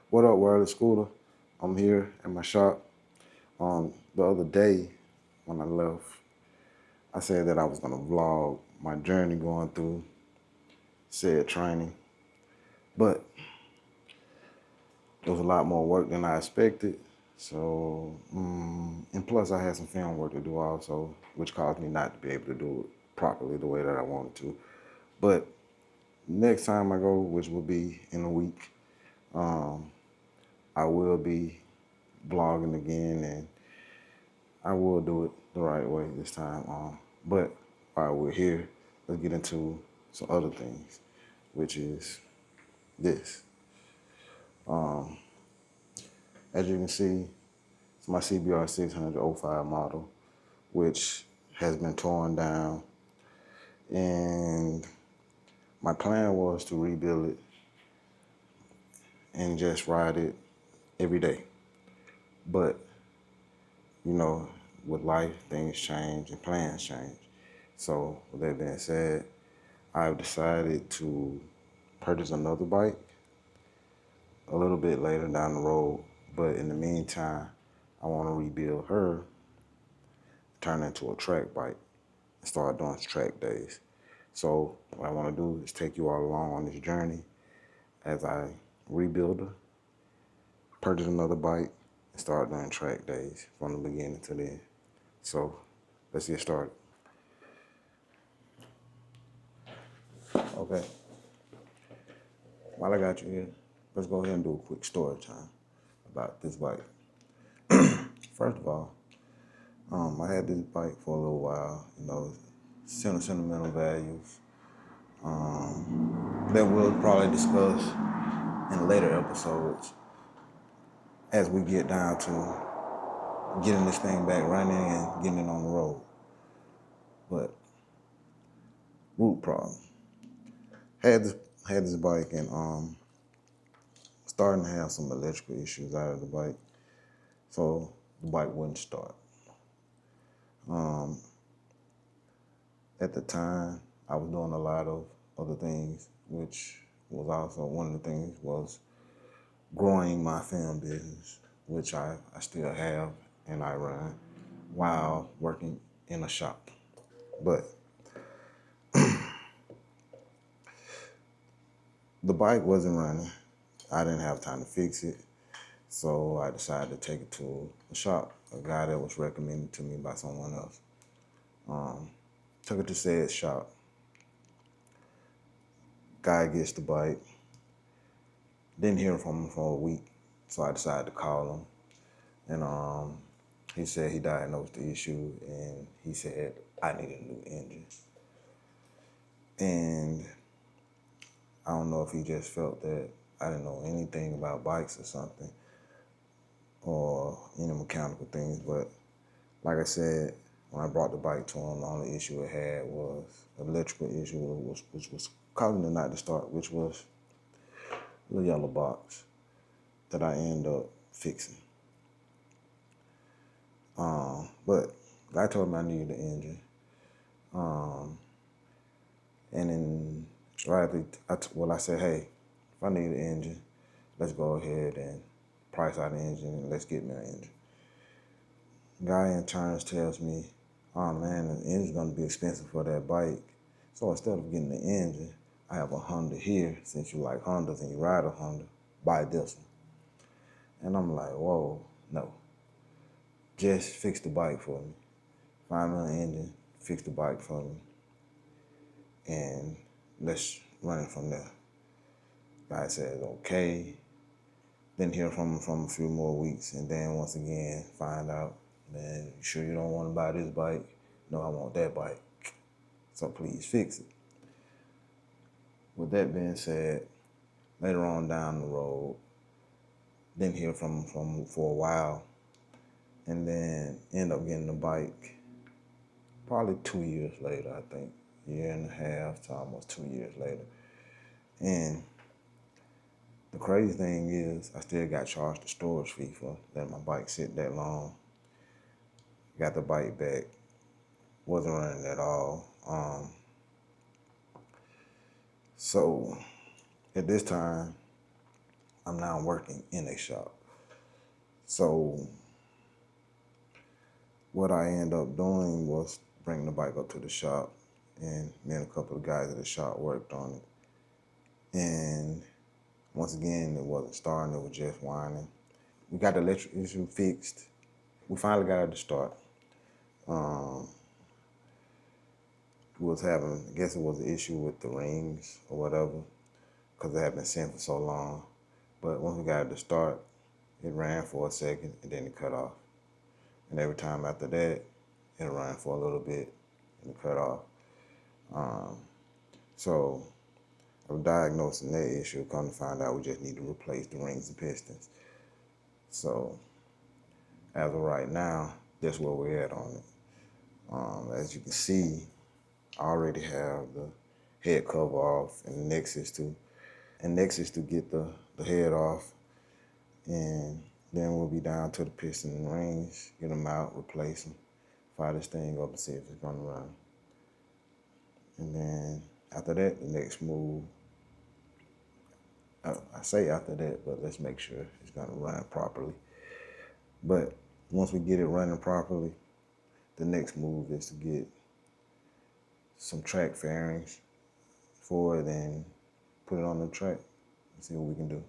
What up, Wireless Scooter? I'm here at my shop. The other day when I left, I said that I was gonna vlog my journey going through said training, but it was a lot more work than I expected. So, and plus I had some film work to do also, which caused me not to be able to do it properly the way that I wanted to. But next time I go, which will be in a week, I will be vlogging again, and I will do it the right way this time. But while we're here, let's get into some other things, which is this. As you can see, it's my CBR 600 model, which has been torn down. And my plan was to rebuild it and just ride it every day. But, you know, with life, things change and plans change. So with that being said, I've decided to purchase another bike a little bit later down the road. But in the meantime, I want to rebuild her, turn it into a track bike, and start doing track days. So what I want to do is take you all along on this journey as I rebuild her, purchase another bike, and start doing track days from the beginning to the end. So let's get started. Okay. While I got you here, let's go ahead and do a quick story time about this bike. First of all, I had this bike for a little while, sentimental values that we'll probably discuss in later episodes as we get down to getting this thing back running and getting it on the road. But root problem. Had this had this bike and starting to have some electrical issues out of the bike. So the bike wouldn't start. At the time, I was doing a lot of other things, which was also one of the things was growing my film business, which I still have and I run while working in a shop. But the bike wasn't running. I didn't have time to fix it. So I decided to take it to a shop, a guy that was recommended to me by someone else. Took it to said shop. Guy gets the bike. Didn't hear from him for a week. So I decided to call him. And he said he diagnosed the issue and he said I needed a new engine. And I don't know if he just felt that I didn't know anything about bikes or something or any mechanical things, but like I said, when I brought the bike to him, the only issue it had was an electrical issue, which was causing it not to start, which was the yellow box that I ended up fixing. But I told him I needed the engine. And then I said, hey, if I need an engine, let's go ahead and price out the engine and let's get me an engine. Guy in turns tells me, oh man, the engine's gonna be expensive for that bike. So instead of getting the engine, I have a Honda here. Since you like Hondas and you ride a Honda, buy this one. And I'm like, whoa, no. Just fix the bike for me. Find me an engine, fix the bike for me, and let's run it from there. Guy says, okay. Didn't hear from him from a few more weeks, and then once again, find out, man, you sure you don't want to buy this bike? No, I want that bike. So please fix it. With that being said, later on down the road, didn't hear from him for a while, and then end up getting the bike probably 2 years later, I think. Year and a half to almost 2 years later. And the crazy thing is I still got charged the storage fee for letting my bike sit that long. Got the bike back. Wasn't running at all. So at this time, I'm now working in a shop. So what I ended up doing was bringing the bike up to the shop, and me and a couple of guys at the shop worked on it. And once again, it wasn't starting, it was just whining. We got the electric issue fixed. We finally got it to start. Was having, I guess it was an issue with the rings or whatever, because they had been sitting for so long. But once we got it to start, it ran for a second and then it cut off. And every time after that, it ran for a little bit and it cut off. So I was diagnosing that issue. Come to find out, we just need to replace the rings and pistons. So as of right now, that's where we're at on it. As you can see, I already have the head cover off and the Nexus to get the head off. And then we'll be down to the piston and rings, get them out, replace them, fire this thing up and see if it's gonna run. And then after that, the next move, I say after that, but let's make sure it's gonna run properly. But once we get it running properly, the next move is to get some track fairings for it and put it on the track and see what we can do.